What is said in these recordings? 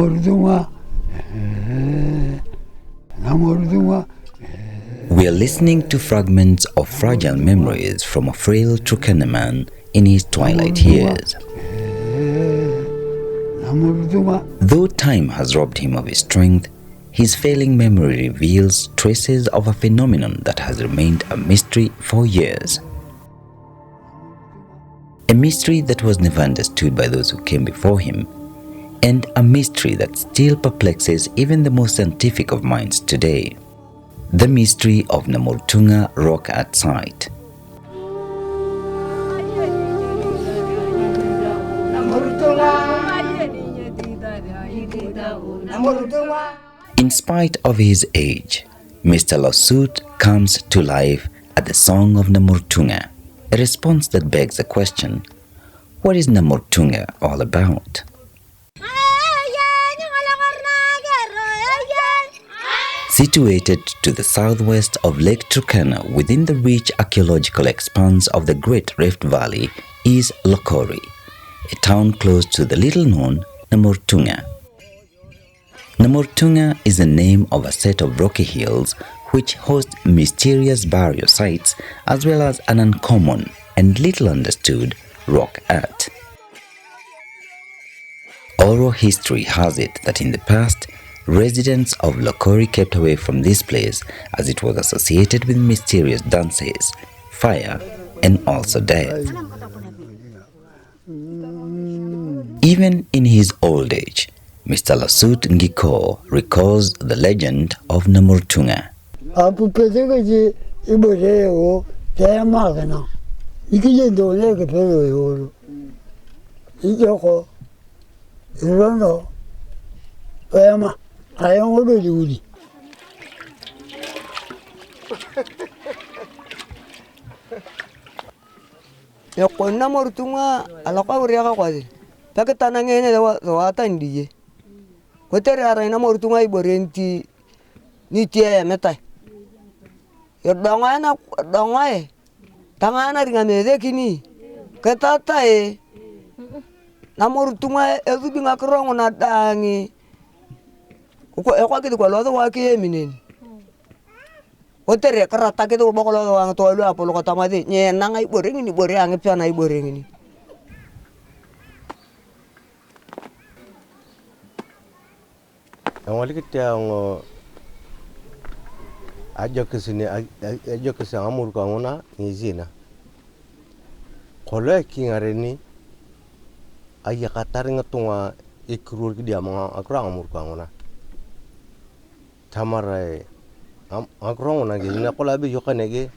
Namoratunga, Namoratunga. We are listening to fragments of fragile memories from a frail Turkana man in his twilight years. Though time has robbed him of his strength, his failing memory reveals traces of a phenomenon that has remained a mystery for years. A mystery that was never understood by those who came before him, and a mystery that still perplexes even the most scientific of minds today. The mystery of Namoratunga rock art site. In spite of his age, Mr. Lawsuit comes to life at the Song of Namoratunga, a response that begs the question, what is Namoratunga all about? Situated to the southwest of Lake Turkana within the rich archaeological expanse of the Great Rift Valley is Lokori, a town close to the little-known Namoratunga. Namoratunga is the name of a set of rocky hills which host mysterious burial sites as well as an uncommon and little understood rock art. Oral history has it that in the past, residents of Lokori kept away from this place as it was associated with mysterious dances, fire, and also death. Even in his old age, Mr. Lasut Ngiko recalls the legend of Namoratunga. Namoratunga alaka uriaka kwadi paketana ngene wata ndiye kotere ara Namoratunga iborenti ni tie metai yodonga na donga e tangana ringa mede kini ketata e Namoratunga ezubinga krongo na dangi kwa kitu kwa lodo wake mineni kotere karata kitu bokolo wang to lu apolo kota made nye nanga iboreng ni bore ang piana iboreng ni awali kita ngo ajo kesini amur ko ngona ngizina kolo kingareni aya katar ngatunga ikrur ki dia mga akra amur ko ngona tamarai akrong na gi na kola bi yokane ge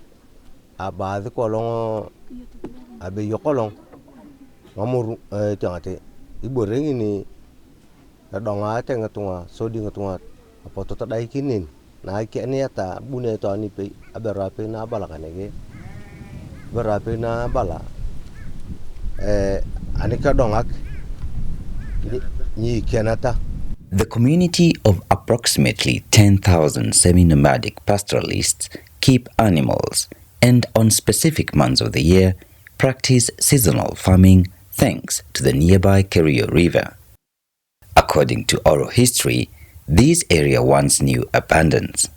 abad ko long abi yokolong amur tangate iboreng ni donga te ngatunga sodi ngatunga apoto ta dai kinin na ki ani ata bune to ani pe aberape na bala kanege berape na bala ani ka dongak ni kenata. The community of approximately 10,000 semi-nomadic pastoralists keep animals and on specific months of the year practice seasonal farming thanks to the nearby Kerio River. According to oral history, this area once knew abundance.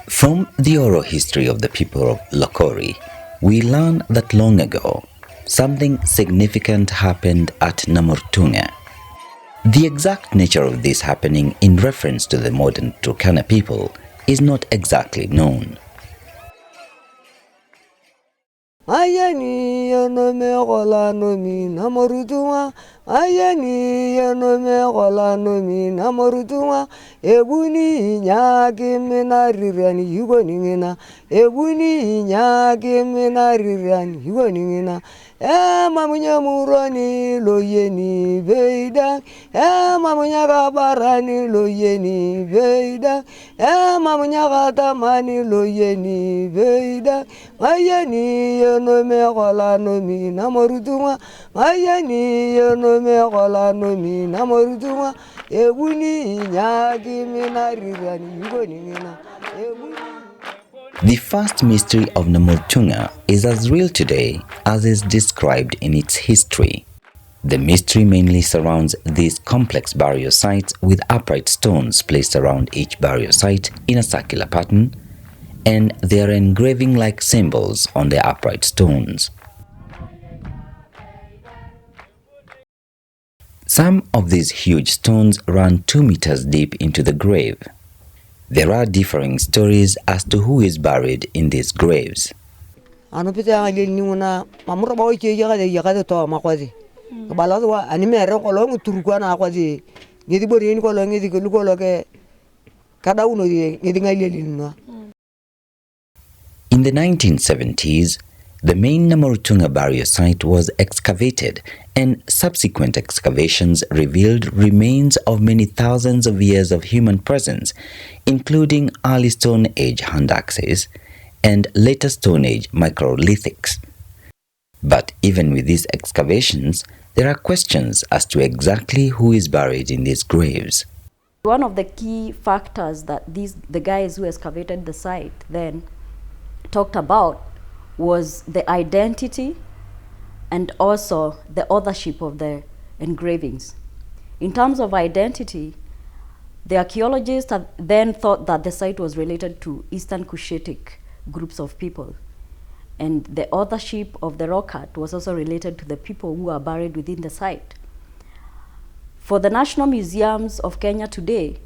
From the oral history of the people of Lokori, we learn that long ago, something significant happened at Namoratunga. The exact nature of this happening in reference to the modern Turkana people is not exactly known. Ayani no me gola no mi Namoratunga. Ayani no me gola no mi Namoratunga. Ebuni nyaki minaririani yugo ningina. Ebuni nyaki minaririani yugo ningina. Mamunya murani loyeni beida. Mamunya kabarani loyeni beida. Mamunya katamani loyeni beida. Ayani no me gola no mi Namoratunga. Ayani no me gola no mi Namoratunga. Ebuni nyaki minaririani yugo ningina. The first mystery of Namoratunga is as real today as is described in its history. The mystery mainly surrounds these complex burial sites with upright stones placed around each burial site in a circular pattern, and they are engraving-like symbols on the upright stones. Some of these huge stones run 2 meters deep into the grave. There are differing stories as to who is buried in these graves. Namura In the 1970s, the main Namoratunga burial site was excavated, and subsequent excavations revealed remains of many thousands of years of human presence, including early Stone Age hand axes and later Stone Age microlithics. But even with these excavations, there are questions as to exactly who is buried in these graves. One of the key factors that the guys who excavated the site then talked about was the identity and also the authorship of the engravings. In terms of identity, the archaeologists then thought that the site was related to Eastern Cushitic groups of people. And the authorship of the rock art was also related to the people who are buried within the site. For the National Museums of Kenya today,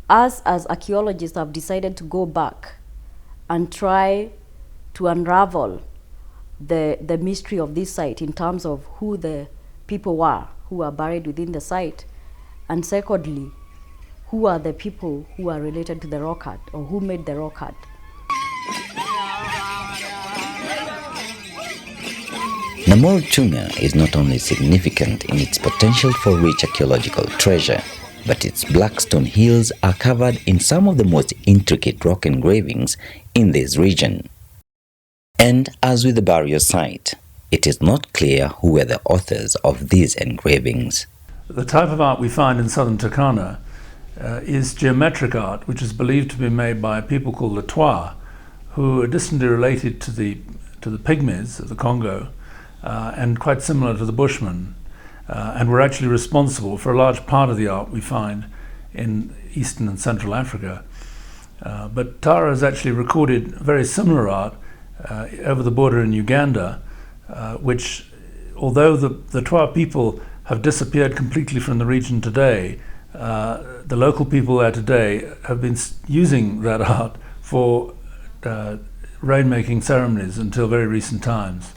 us as archaeologists have decided to go back and try to unravel the mystery of this site in terms of who the people were who are buried within the site, and secondly, who are the people who are related to the rock art or who made the rock art. Namoratunga is not only significant in its potential for rich archaeological treasure, but its black stone hills are covered in some of the most intricate rock engravings in this region. And as with the burial site, it is not clear who were the authors of these engravings. The type of art we find in southern Turkana is geometric art, which is believed to be made by a people called the Twa, who are distantly related to the Pygmies of the Congo, and quite similar to the Bushmen, and were actually responsible for a large part of the art we find in Eastern and Central Africa. But Tara has actually recorded very similar art over the border in Uganda, which, although the Twa people have disappeared completely from the region today, the local people there today have been using that art for rainmaking ceremonies until very recent times.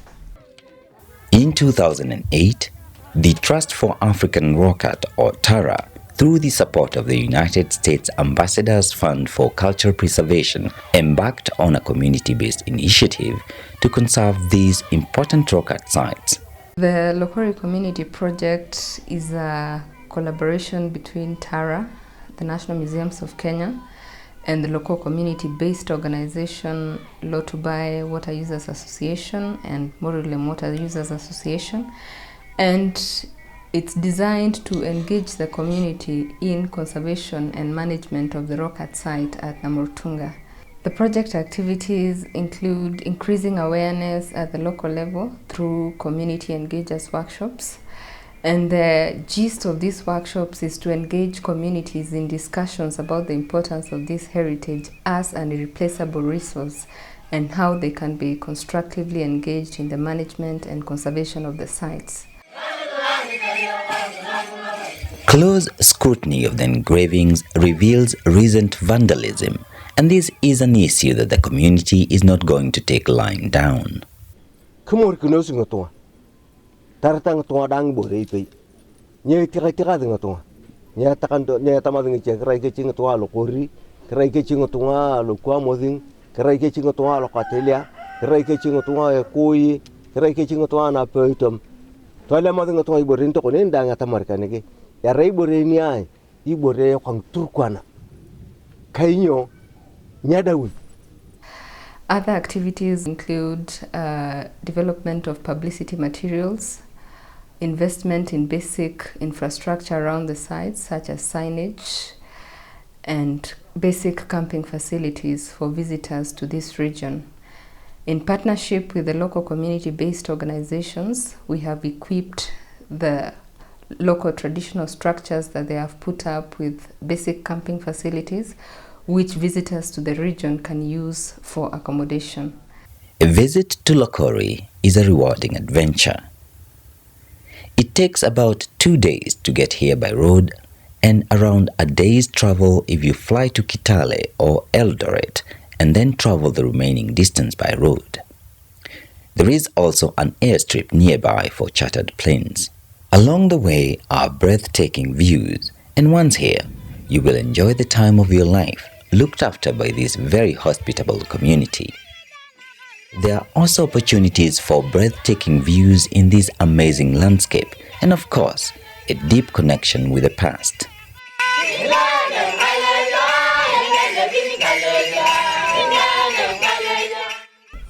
In 2008, the Trust for African Rock Art, or TARA, through the support of the United States Ambassadors Fund for Cultural Preservation, embarked on a community-based initiative to conserve these important rock art sites. The Lokori Community Project is a collaboration between TARA, the National Museums of Kenya, and the local community-based organization Lotubai Water Users Association and Morulem Water Users Association. And it's designed to engage the community in conservation and management of the rock art site at Namoratunga. The project activities include increasing awareness at the local level through community engagers workshops. And the gist of these workshops is to engage communities in discussions about the importance of this heritage as an irreplaceable resource and how they can be constructively engaged in the management and conservation of the sites. Close scrutiny of the engravings reveals recent vandalism, and this is an issue that the community is not going to take lying down. kumur kuno singotua taratang tua dang bore pe nye tira ngotua nye takando nye tamading che krai ke cingotua lo kori krai ke cingotua lo kwa moding krai ke cingotua lo katelia krai ke cingotua e koi krai ke cingotua na peutom toile mading tua ibore nto konen danga tamarka nege ya rei bore ni ai ibore kwang Turkana kainyo nyadawi. Other activities include development of publicity materials, investment in basic infrastructure around the sites such as signage and basic camping facilities for visitors to this region. In partnership with the local community-based organizations, we have equipped the local traditional structures that they have put up with basic camping facilities which visitors to the region can use for accommodation. A visit to Lokori is a rewarding adventure. It takes about 2 days to get here by road and around a day's travel if you fly to Kitale or Eldoret and then travel the remaining distance by road. There is also an airstrip nearby for chartered planes. Along the way are breathtaking views, and once here, you will enjoy the time of your life, looked after by this very hospitable community. There are also opportunities for breathtaking views in this amazing landscape and, of course, a deep connection with the past.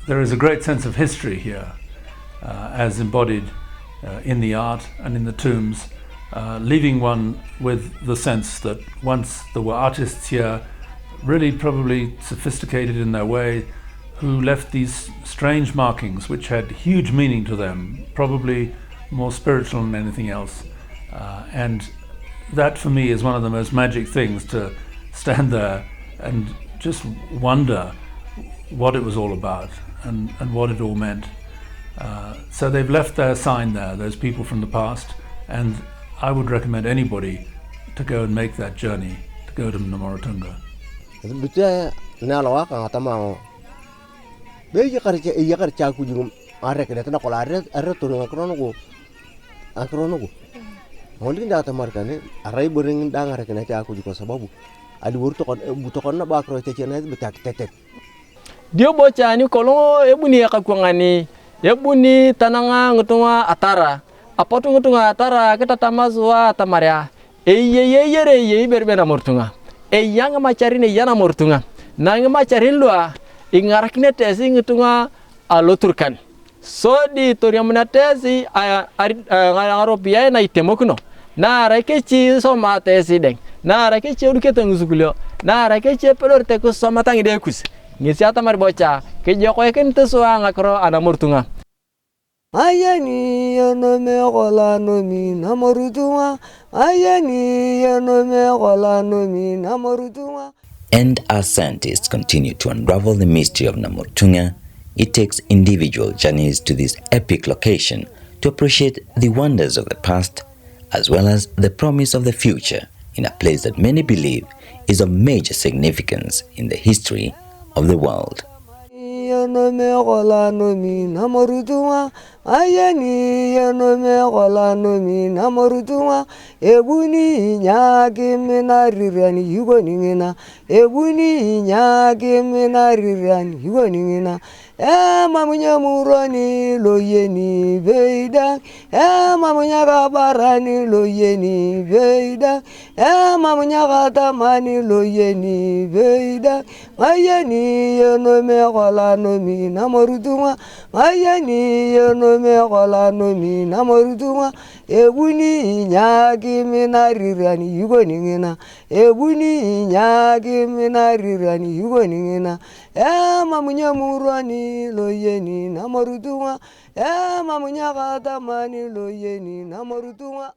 There is a great sense of history here, as embodied in the art and in the tombs, leaving one with the sense that once there were artists here, really probably sophisticated in their way, who left these strange markings which had huge meaning to them, probably more spiritual than anything else. And that for me is one of the most magic things, to stand there and just wonder what it was all about and what it all meant. So they've left their sign there, those people from the past, and I would recommend anybody to go and make that journey, to go to Namoratunga. Betul nalawa kang atamang. Beja kerja aku juga arek dah tena kalau arek turun akrono ko. Mungkin dah tamarkan ni arai bering dang arek kerja aku juga sababu. Adi butukan na bakro cecena betak tetet. Dia bocah ni kalau ibu ni akakuangani, ibu ni tananga ngutunga atara. Apa tu ngutunga atara kita tamazua tamaria. Eye berbeda Namoratunga. Yang macarin yana Namoratunga. Nang macarin lua ingarakne tesi ngutunga aloturkan. So di toria menatesi ngaropia na itemokuno. Na rakechi soma tesi deng. Na rakechi uduke tengusugulio. Na rakechi pelor tekus soma tangi dekus. Ngisi atamar bocah kejo koyken tesua ngakro Namoratunga. Ayani no me gola no mi Namoratunga. Ayani no me gola no mi Namoratunga. And as scientists continue to unravel the mystery of Namoratunga, it takes individual journeys to this epic location to appreciate the wonders of the past as well as the promise of the future in a place that many believe is of major significance in the history of the world. No me gola no mi Namoratunga. Ayani no me gola no mi Namoratunga. Ebuni nyaki minarirani yugoningina. Ebuni nyaki minarirani yugoningina. Mamunya murani loyeni beida. Mamunya kabarani loyeni beida. Mamunya katamani loyeni beida. Ayani no me gola no mi Namoratunga. Ayani no me gola no mi Namoratunga. Ebuni nyaki minarirani yugoningina. Ebuni nyaki minarirani yugoningina. Mamunya murani loyeni Namoratunga. Mamunya katamani loyeni Namoratunga.